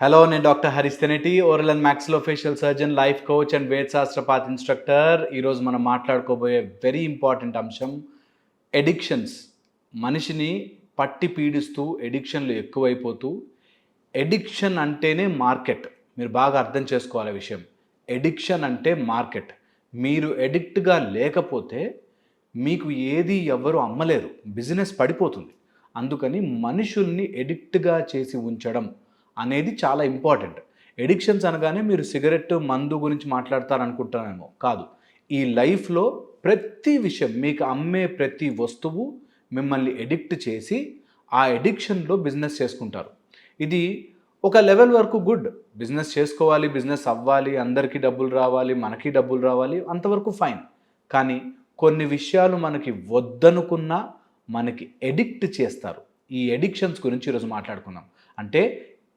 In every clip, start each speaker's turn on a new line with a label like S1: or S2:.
S1: Hello, నేను doctor Harish Teneti, oral and maxillofacial surgeon, life coach and వేద శాస్త్రపాత్ instructor. ఈరోజు మనం మాట్లాడుకోబోయే వెరీ ఇంపార్టెంట్ అంశం ఎడిక్షన్స్. మనిషిని పట్టి పీడిస్తూ ఎడిక్షన్లు ఎక్కువైపోతూ, ఎడిక్షన్ అంటేనే మార్కెట్. మీరు బాగా అర్థం చేసుకోవాలి విషయం. ఎడిక్షన్ అంటే మార్కెట్. మీరు ఎడిక్ట్గా లేకపోతే మీకు ఏది ఎవ్వరు అమ్మలేరు, బిజినెస్ పడిపోతుంది. అందుకని మనుషుల్ని ఎడిక్ట్గా చేసి ఉంచడం అనేది చాలా ఇంపార్టెంట్. ఎడిక్షన్స్ అనగానే మీరు సిగరెట్, మందు గురించి మాట్లాడతారనుకుంటారేమో. కాదు. ఈ లైఫ్లో ప్రతి విషయం, మీకు అమ్మే ప్రతి వస్తువు మిమ్మల్ని ఎడిక్ట్ చేసి ఆ ఎడిక్షన్లో బిజినెస్ చేసుకుంటారు. ఇది ఒక లెవెల్ వరకు గుడ్. బిజినెస్ చేసుకోవాలి, బిజినెస్ అవ్వాలి, అందరికీ డబ్బులు రావాలి, మనకి డబ్బులు రావాలి, అంతవరకు ఫైన్. కానీ కొన్ని విషయాలు మనకి వద్దనుకున్నా మనకి ఎడిక్ట్ చేస్తారు. ఈ ఎడిక్షన్స్ గురించి ఈరోజు మాట్లాడుకుందాం. అంటే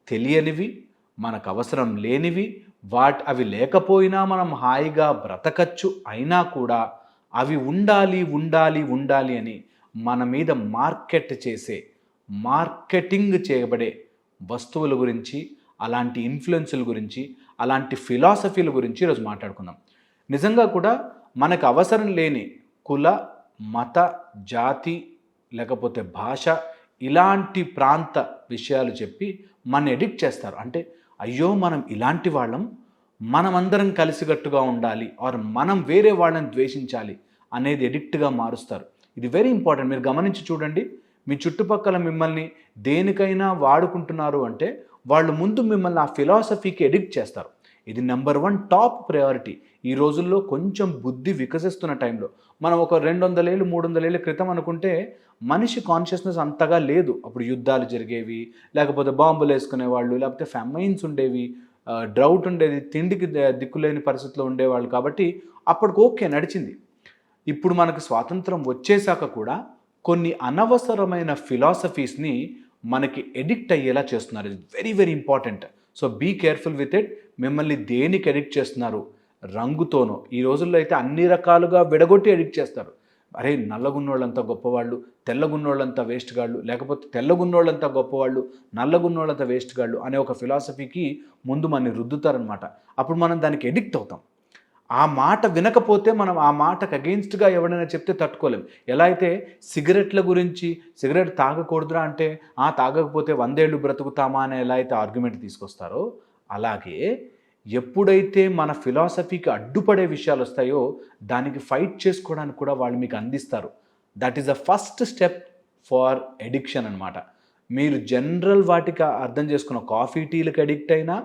S1: తెలియనివి, మనకు అవసరం లేనివి, అవి లేకపోయినా మనం హాయిగా బ్రతకచ్చు, అయినా కూడా అవి ఉండాలి ఉండాలి ఉండాలి అని మన మీద మార్కెటింగ్ చేయబడే వస్తువుల గురించి, అలాంటి ఇన్ఫ్లుయెన్సుల గురించి, అలాంటి ఫిలాసఫీల గురించి ఈరోజు మాట్లాడుకుందాం. నిజంగా కూడా మనకు అవసరం లేని కుల, మత, జాతి, లేకపోతే భాష, ఇలాంటి ప్రాంత విషయాలు చెప్పి మన ఎడిక్ట్ చేస్తారు. అంటే అయ్యో మనం ఇలాంటి వాళ్ళం, మనమందరం కలిసికట్టుగా ఉండాలి, ఆర్ మనం వేరే వాళ్ళని ద్వేషించాలి అనేది ఎడిక్ట్గా మారుస్తారు. ఇది వెరీ ఇంపార్టెంట్. మీరు గమనించి చూడండి. మీ చుట్టుపక్కల మిమ్మల్ని దేనికైనా వాడుకుంటున్నారు అంటే వాళ్ళు ముందు మిమ్మల్ని ఆ ఫిలాసఫీకి ఎడిక్ట్ చేస్తారు. ఇది నెంబర్ 1 టాప్ ప్రయారిటీ. ఈ రోజుల్లో కొంచెం బుద్ధి వికసిస్తున్న టైంలో, మనం ఒక 200 ఏళ్ళు 300 ఏళ్ళ క్రితం అనుకుంటే మనిషి కాన్షియస్నెస్ అంతగా లేదు. అప్పుడు యుద్ధాలు జరిగేవి, లేకపోతే బాంబులు వేసుకునేవాళ్ళు, లేకపోతే ఫెమైన్స్ ఉండేవి, డ్రౌట్ ఉండేది, తిండికి దిక్కులేని పరిస్థితిలో ఉండేవాళ్ళు. కాబట్టి అప్పటికి ఓకే, నడిచింది. ఇప్పుడు మనకు స్వాతంత్రం వచ్చేసాక కూడా కొన్ని అనవసరమైన ఫిలాసఫీస్ని మనకి ఎడిక్ట్ అయ్యేలా చేస్తున్నారు. ఇది very very important. So be careful with it. మిమ్మల్ని దేనికి ఎడిక్ట్ చేస్తున్నారు? రంగుతోనో. ఈ రోజుల్లో అయితే అన్ని రకాలుగా విడగొట్టి ఎడిక్ట్ చేస్తారు. అరే నల్లగున్నోళ్ళంతా గొప్పవాళ్ళు, తెల్లగున్నోళ్ళంతా వేస్ట్ గాళ్ళు, లేకపోతే తెల్లగున్నోళ్ళంతా గొప్పవాళ్ళు, నల్లగున్నోళ్ళంతా వేస్ట్ గాళ్ళు అనే ఒక ఫిలాసఫీకి ముందు మనని రుద్దుతారనమాట. అప్పుడు మనం దానికి ఎడిక్ట్ అవుతాం. ఆ మాట వినకపోతే మనం ఆ మాటకు అగెయిన్స్ట్గా ఎవరైనా చెప్తే తట్టుకోలేం. ఎలా అయితే సిగరెట్ల గురించి, సిగరెట్ తాగకూడదురా అంటే తాగకపోతే 100 ఏళ్ళు బ్రతుకుతామా అని ఎలా అయితే ఆర్గ్యుమెంట్ తీసుకొస్తారో, అలాగే ఎప్పుడైతే మన ఫిలాసఫీకి అడ్డుపడే విషయాలు వస్తాయో దానికి ఫైట్ చేసుకోవడానికి కూడా వాళ్ళు మీకు అందిస్తారు. That is the first step for addiction అనమాట. మీరు జనరల్ వాటికి అర్థం చేసుకున్న కాఫీ టీలకు అడిక్ట్ అయినా,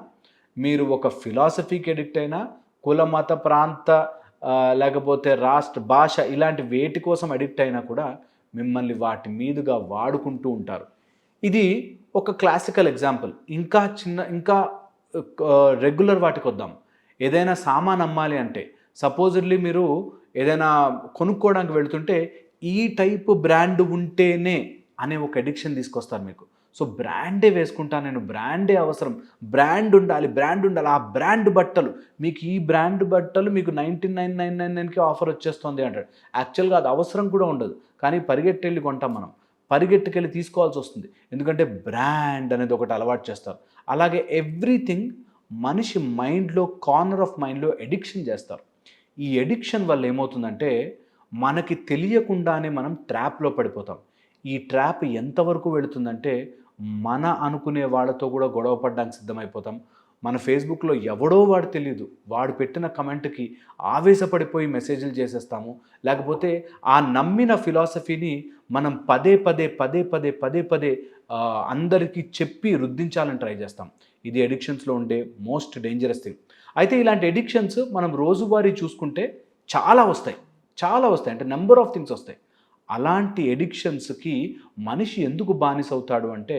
S1: మీరు ఒక ఫిలాసఫీకి అడిక్ట్ అయినా, కుల మత ప్రాంత లేకపోతే రాష్ట్ర భాష ఇలాంటి వేటి కోసం అడిక్ట్ అయినా కూడా మిమ్మల్ని వాటి మీదుగా వాడుకుంటూ ఉంటారు. ఇది ఒక క్లాసికల్ ఎగ్జాంపుల్. ఇంకా రెగ్యులర్ వాటికి వద్దాం. ఏదైనా సామాన్ అమ్మాలి అంటే, సపోజిడ్లీ మీరు ఏదైనా కొనుక్కోవడానికి వెళుతుంటే ఈ టైపు బ్రాండ్ ఉంటేనే అనే ఒక ఎడిక్షన్ తీసుకొస్తారు మీకు. సో బ్రాండే వేసుకుంటాను నేను, బ్రాండే అవసరం, బ్రాండ్ ఉండాలి. ఆ బ్రాండ్ బట్టలు, మీకు ఈ బ్రాండ్ బట్టలు మీకు 19,999కి ఆఫర్ వచ్చేస్తుంది అంటాడు. యాక్చువల్గా అది అవసరం కూడా ఉండదు, కానీ పరిగెట్టెళ్ళి కొంటాం మనం, పరిగెట్టుకెళ్ళి తీసుకోవాల్సి వస్తుంది. ఎందుకంటే బ్రాండ్ అనేది ఒకటి అలవాటు చేస్తారు. అలాగే ఎవ్రీథింగ్ మనిషి మైండ్లో, కార్నర్ ఆఫ్ మైండ్లో ఎడిక్షన్ చేస్తారు. ఈ ఎడిక్షన్ వల్ల ఏమవుతుందంటే మనకి తెలియకుండానే మనం ట్రాప్లో పడిపోతాం. ఈ ట్రాప్ ఎంతవరకు వెళుతుందంటే మన అనుకునే వాళ్ళతో కూడా గొడవ పడడానికి సిద్ధమైపోతాం. మన ఫేస్బుక్లో ఎవడో వాడు తెలియదు, వాడు పెట్టిన కమెంట్కి ఆవేశపడిపోయి మెసేజ్లు చేసేస్తాము. లేకపోతే ఆ నమ్మిన ఫిలాసఫీని మనం పదే పదే అందరికీ చెప్పి రుద్దించాలని ట్రై చేస్తాం. ఇది ఎడిక్షన్స్లో ఉండే మోస్ట్ డేంజరస్ థింగ్. అయితే ఇలాంటి ఎడిక్షన్స్ మనం రోజువారీ చూసుకుంటే చాలా వస్తాయి. అంటే నెంబర్ ఆఫ్ థింగ్స్ వస్తాయి. అలాంటి ఎడిక్షన్స్కి మనిషి ఎందుకు బానిసవుతాడు అంటే,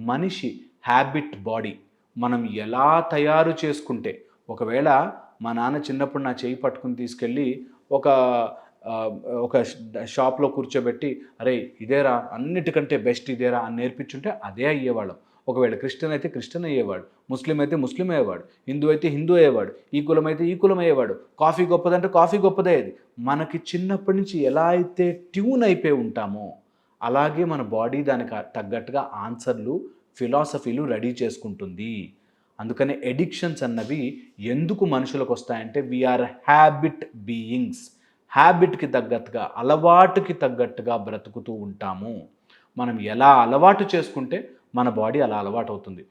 S1: మనిషి హ్యాబిట్ బాడీ. మనం ఎలా తయారు చేసుకుంటే, ఒకవేళ మా నాన్న చిన్నప్పుడు నా చేయి పట్టుకుని తీసుకెళ్ళి ఒక షాప్లో కూర్చోబెట్టి, అరే ఇదేరా అన్నిటికంటే బెస్ట్ ఇదేరా అని నేర్పించుంటే అదే అయ్యేవాళ్ళం. ఒకవేళ క్రిస్టియన్ అయితే క్రిస్టియన్ అయ్యేవాడు, ముస్లిం అయితే ముస్లిం అయ్యేవాడు, హిందూ అయితే హిందూ అయ్యేవాడు, ఈ కులం అయితే ఈ కులం అయ్యేవాడు, కాఫీ గొప్పదంటే కాఫీ గొప్పదయ్యేది. మనకి చిన్నప్పటి నుంచి ఎలా అయితే ట్యూన్ అయిపోయి ఉంటామో అలాగే మన బాడీ దానికి తగ్గట్టుగా ఆన్సర్లు, ఫిలాసఫీలు రెడీ చేసుకుంటుంది. అందుకనే ఎడిక్షన్స్ అన్నవి ఎందుకు మనుషులకు వస్తాయంటే వీఆర్ హ్యాబిట్ బీయింగ్స్. హ్యాబిట్కి తగ్గట్టుగా, అలవాటుకి తగ్గట్టుగా బ్రతుకుతూ ఉంటాము. మనం ఎలా అలవాటు చేసుకుంటే మన బాడీ అలా అలవాటు అవుతుంది.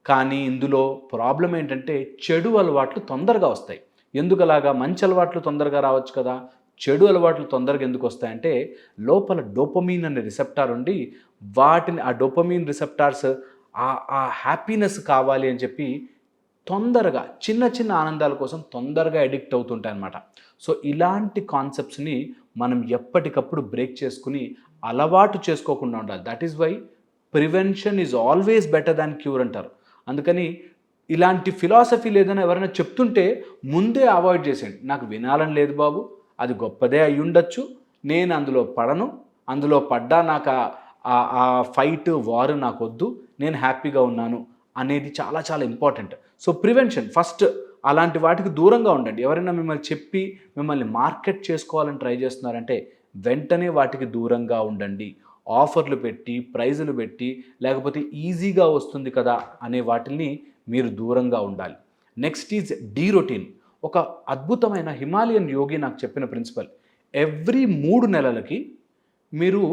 S1: కానీ ఇందులో ప్రాబ్లం ఏంటంటే చెడు అలవాట్లు తొందరగా వస్తాయి. ఎందుకు అలాగా? మంచి అలవాట్లు తొందరగా రావచ్చు కదా, చెడు అలవాట్లు తొందరగా ఎందుకు వస్తాయంటే లోపల డోపమీన్ అనే రిసెప్టార్ ఉండి వాటిని, ఆ డోపమీన్ రిసెప్టార్స్ ఆ హ్యాపీనెస్ కావాలి అని చెప్పి తొందరగా చిన్న చిన్న ఆనందాల కోసం తొందరగా అడిక్ట్ అవుతుంటాయి అన్నమాట. సో ఇలాంటి కాన్సెప్ట్స్ని మనం ఎప్పటికప్పుడు బ్రేక్ చేసుకుని అలవాటు చేసుకోకుండా ఉండాలి. That is why prevention is always better than cure అంటారు. అందుకని ఇలాంటి ఫిలాసఫీ లేదని ఎవరైనా చెప్తుంటే ముందే అవాయిడ్ చేసేయండి. నాకు వినాలని లేదు బాబు, అది గొప్పదే అయి ఉండొచ్చు, నేను అందులో పడను, అందులో పడ్డా నాకు ఆ ఫైట్ వారు నాకు వద్దు, నేను హ్యాపీగా ఉన్నాను అనేది చాలా చాలా ఇంపార్టెంట్. సో ప్రివెన్షన్ ఫస్ట్, అలాంటి వాటికి దూరంగా ఉండండి. ఎవరైనా మిమ్మల్ని చెప్పి మిమ్మల్ని మార్కెట్ చేసుకోవాలని ట్రై చేస్తున్నారంటే వెంటనే వాటికి దూరంగా ఉండండి. ఆఫర్లు పెట్టి, ప్రైజులు పెట్టి, లేకపోతే ఈజీగా వస్తుంది కదా అనే వాటిని మీరు దూరంగా ఉండాలి. Next is de routine. ఒక అద్భుతమైన హిమాలయన్ యోగి నాకు చెప్పిన ప్రిన్సిపల్, ఎవ్రీ 3 నెలలకి మీరు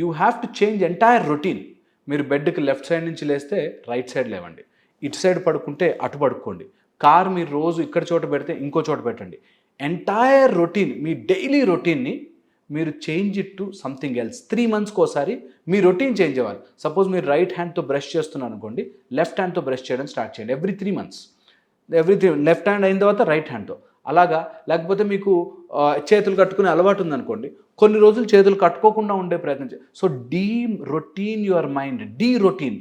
S1: you have to change entire routine. మీరు బెడ్కి లెఫ్ట్ సైడ్ నుంచి లేస్తే రైట్ సైడ్ లేవండి, ఇటు సైడ్ పడుకుంటే అటు పడుకోండి, కార్ మీరు రోజు ఇక్కడ చోట పెడితే ఇంకో చోట పెట్టండి. ఎంటైర్ రొటీన్, మీ డైలీ రొటీన్ని మీరు change it to something else. 3 మంత్స్కి ఒకసారి మీ రొటీన్ చేంజ్ అవ్వాలి. సపోజ్ మీరు రైట్ హ్యాండ్తో బ్రష్ చేస్తున్నారు అనుకోండి, లెఫ్ట్ హ్యాండ్తో బ్రష్ చేయడం స్టార్ట్ చేయండి. ఎవ్రీ 3 మంత్స్, లెఫ్ట్ హ్యాండ్ అయిన తర్వాత రైట్ హ్యాండ్తో అలాగా. లేకపోతే మీకు చేతులు కట్టుకునే అలవాటు ఉందనుకోండి, కొన్ని రోజులు చేతులు కట్టుకోకుండా ఉండే ప్రయత్నం చేయండి. So de routine your mind. De routine,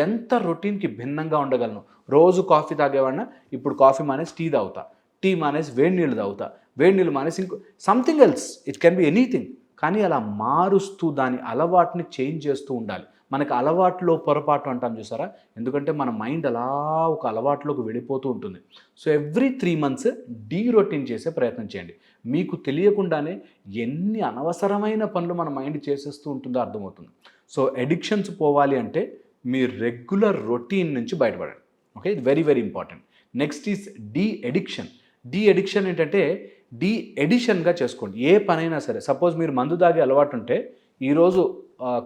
S1: ఎంత రొటీన్కి భిన్నంగా ఉండగలను. రోజు కాఫీ తాగేవాడినా ఇప్పుడు కాఫీ మానేసి టీ తాగుతా, టీ మానేసి వేడి నీళ్ళు తాగుతా, వేడి నీళ్ళు మానేసి ఇంకో something else, it can be anything. కానీ అలా మారుస్తూ దాని అలవాటుని చేంజ్ చేస్తూ ఉండాలి. మనకు అలవాటులో పొరపాటు అంటాం చూసారా, ఎందుకంటే మన మైండ్ అలా ఒక అలవాటులోకి వెళ్ళిపోతూ ఉంటుంది. So every 3 months de routine చేసే ప్రయత్నం చేయండి. మీకు తెలియకుండానే ఎన్ని అనవసరమైన పనులు మన మైండ్ చేసేస్తూ ఉంటుందో అర్థమవుతుంది. సో ఎడిక్షన్స్ పోవాలి అంటే మీ రెగ్యులర్ రొటీన్ నుంచి బయటపడండి. ఓకే, ఇది very very important. Next is de addiction. De addiction ఏంటంటే డీ ఎడిషన్గా చేసుకోండి. ఏ పనైనా సరే, సపోజ్ మీరు మందు తాగే అలవాటు ఉంటే ఈరోజు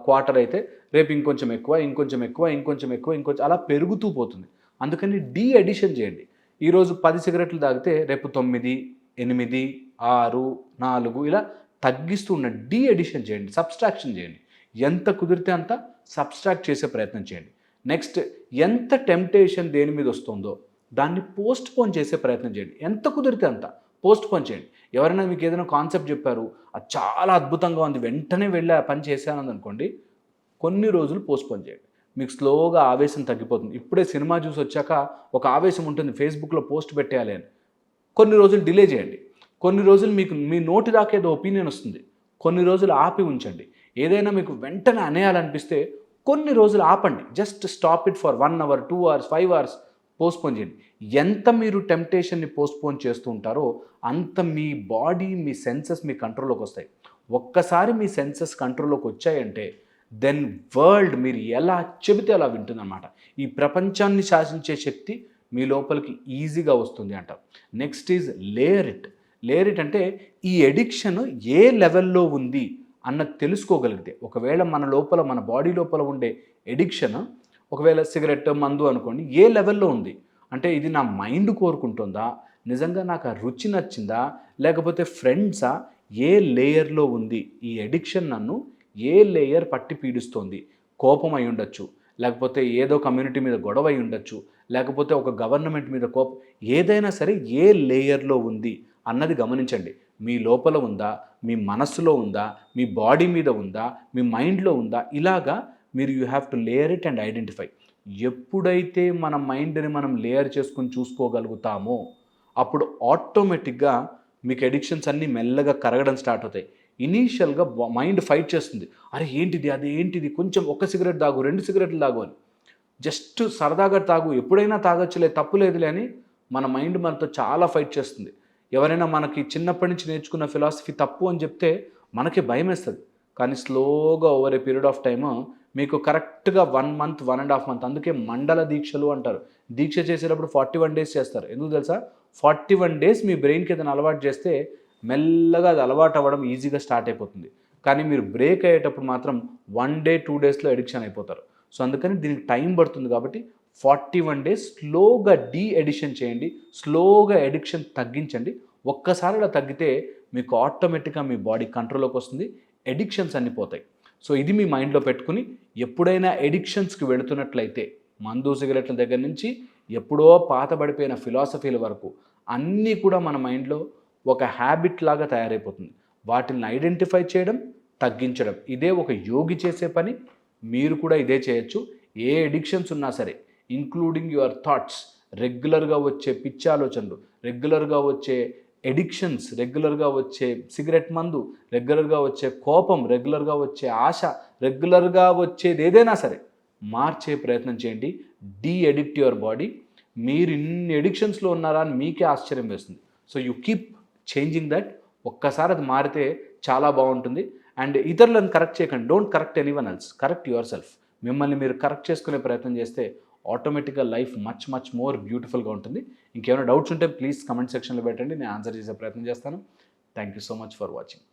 S1: క్వార్టర్ అయితే రేపు ఇంకొంచెం ఎక్కువ, ఇంకొంచెం ఎక్కువ, ఇంకొంచెం ఎక్కువ, ఇంకొంచెం అలా పెరుగుతూ పోతుంది. అందుకని డీ ఎడిషన్ చేయండి. ఈరోజు 10 సిగరెట్లు తాగితే రేపు 9, 8, 6, 4 ఇలా తగ్గిస్తూ ఉండండి. డీ ఎడిషన్ చేయండి, సబ్స్ట్రాక్షన్ చేయండి. ఎంత కుదిరితే అంత సబ్స్ట్రాక్ట్ చేసే ప్రయత్నం చేయండి. నెక్స్ట్, ఎంత టెంప్టేషన్ దేని మీద వస్తుందో దాన్ని పోస్ట్ పోన్ చేసే ప్రయత్నం చేయండి. ఎంత కుదిరితే అంత పోస్ట్ పోన్ చేయండి. ఎవరైనా మీకు ఏదైనా కాన్సెప్ట్ చెప్పారు, అది చాలా అద్భుతంగా ఉంది, వెంటనే వెళ్ళి ఆ పని చేశాను అనుకోండి, కొన్ని రోజులు పోస్ట్ పోన్ చేయండి. మీకు స్లోగా ఆవేశం తగ్గిపోతుంది. ఇప్పుడే సినిమా చూసి వచ్చాక ఒక ఆవేశం ఉంటుంది, ఫేస్బుక్లో పోస్ట్ పెట్టేయాలి అని. కొన్ని రోజులు డిలే చేయండి. కొన్ని రోజులు మీకు మీ నోటి దాకా ఏదో ఒపీనియన్ వస్తుంది, కొన్ని రోజులు ఆపి ఉంచండి. ఏదైనా మీకు వెంటనే అనేయాలనిపిస్తే కొన్ని రోజులు ఆపండి. Just stop it for 1 hour, 2 hours, 5 hours postpone చేయండి. ఎంత మీరు టెంప్టేషన్ని పోస్ట్పోన్ చేస్తూ ఉంటారో అంత మీ బాడీ, మీ సెన్సెస్ మీ కంట్రోల్లోకి వస్తాయి. ఒక్కసారి మీ సెన్సెస్ కంట్రోల్లోకి వచ్చాయంటే దెన్ వరల్డ్ మీరు ఎలా చెబితే అలా వింటుందన్నమాట. ఈ ప్రపంచాన్ని శాసించే శక్తి మీ లోపలికి ఈజీగా వస్తుంది అంటారు. Next is layer it. Layer it అంటే ఈ ఎడిక్షన్ ఏ లెవెల్లో ఉంది అన్నది తెలుసుకోగలిగితే, ఒకవేళ మన లోపల, మన బాడీ లోపల ఉండే ఎడిక్షన్, ఒకవేళ సిగరెట్, మందు అనుకోండి, ఏ లెవెల్లో ఉంది అంటే ఇది నా మైండ్ కోరుకుంటుందా, నిజంగా నాకు ఆ రుచి నచ్చిందా, లేకపోతే ఫ్రెండ్సా, ఏ లేయర్లో ఉంది ఈ ఎడిక్షన్, నన్ను ఏ లేయర్ పట్టి పీడిస్తోంది. కోపం అయి ఉండొచ్చు, లేకపోతే ఏదో కమ్యూనిటీ మీద గొడవ అయి ఉండొచ్చు, లేకపోతే ఒక గవర్నమెంట్ మీద కోపం, ఏదైనా సరే ఏ లేయర్లో ఉంది అన్నది గమనించండి. మీ లోపల ఉందా, మీ మనస్సులో ఉందా, మీ బాడీ మీద ఉందా, మీ మైండ్లో ఉందా, ఇలాగా మీరు you have to layer it and identify. ఎప్పుడైతే మన మైండ్ని మనం లేయర్ చేసుకుని చూసుకోగలుగుతామో అప్పుడు ఆటోమేటిక్గా మీకు ఎడిక్షన్స్ అన్నీ మెల్లగా కరగడం స్టార్ట్ అవుతాయి. ఇనీషియల్గా మైండ్ ఫైట్ చేస్తుంది, అరే ఏంటిది, అది ఏంటిది, కొంచెం 1 సిగరెట్ తాగు, 2 సిగరెట్లు తాగు అని, జస్ట్ సరదాగా తాగు, ఎప్పుడైనా తాగొచ్చులే, తప్పు లేదులే అని మన మైండ్ మనతో చాలా ఫైట్ చేస్తుంది. ఎవరైనా మనకి చిన్నప్పటి నుంచి నేర్చుకున్న ఫిలాసఫీ తప్పు అని చెప్తే మనకి భయం వేస్తుంది. కానీ స్లోగా over a period of time మీకు కరెక్ట్గా 1 మంత్ 1.5 మంత్, అందుకే మండల దీక్షలు అంటారు. దీక్ష చేసేటప్పుడు 41 డేస్ చేస్తారు. ఎందుకు తెలుసా? 41 డేస్ మీ బ్రెయిన్కి ఏదైనా అలవాటు చేస్తే మెల్లగా అది అలవాటు అవ్వడం ఈజీగా స్టార్ట్ అయిపోతుంది. కానీ మీరు బ్రేక్ అయ్యేటప్పుడు మాత్రం 1 డే 2 డేస్లో ఎడిక్షన్ అయిపోతారు. సో అందుకని దీనికి టైం పడుతుంది. కాబట్టి 41 డేస్ స్లోగా ఎడిషన్ చేయండి, స్లోగా ఎడిక్షన్ తగ్గించండి. ఒక్కసారి అలా తగ్గితే మీకు ఆటోమేటిక్గా మీ బాడీ కంట్రోల్లోకి వస్తుంది, ఎడిక్షన్స్ అన్నీ పోతాయి. సో ఇది మీ మైండ్లో పెట్టుకుని ఎప్పుడైనా ఎడిక్షన్స్కి వెళుతున్నట్లయితే, మందు సిగరెట్ల దగ్గర నుంచి ఎప్పుడో పాతబడిపోయిన ఫిలాసఫీల వరకు అన్నీ కూడా మన మైండ్లో ఒక హ్యాబిట్ లాగా తయారైపోతుంది. వాటిని ఐడెంటిఫై చేయడం, తగ్గించడం, ఇదే ఒక యోగి చేసే పని. మీరు కూడా ఇదే చేయొచ్చు. ఏ ఎడిక్షన్స్ ఉన్నా సరే, ఇంక్లూడింగ్ యువర్ థాట్స్, రెగ్యులర్గా వచ్చే పిచ్చి ఆలోచనలు, రెగ్యులర్గా వచ్చే ఎడిక్షన్స్, రెగ్యులర్గా వచ్చే సిగరెట్ మందు, రెగ్యులర్గా వచ్చే కోపం, రెగ్యులర్గా వచ్చే ఆశ, రెగ్యులర్గా వచ్చేది ఏదైనా సరే మార్చే ప్రయత్నం చేయండి. Addict your body. మీరు ఇన్ని ఎడిక్షన్స్లో ఉన్నారా అని మీకే ఆశ్చర్యం వేస్తుంది. So you keep changing that. ఒక్కసారి అది మారితే చాలా బాగుంటుంది. అండ్ ఇతరులను కరెక్ట్ చేయకండి. Don't correct anyone else, correct your self. మిమ్మల్ని మీరు కరెక్ట్ చేసుకునే ప్రయత్నం చేస్తే ఆటోమేటిక్గా లైఫ్ మచ్ మోర్ బ్యూటిఫుల్గా ఉంటుంది. ఇంకేమైనా డౌట్స్ ఉంటే ప్లీజ్ కమెంట్ సెక్షన్లో పెట్టండి, నేను ఆన్సర్ చేసే ప్రయత్నం చేస్తాను. Thank you so much for watching.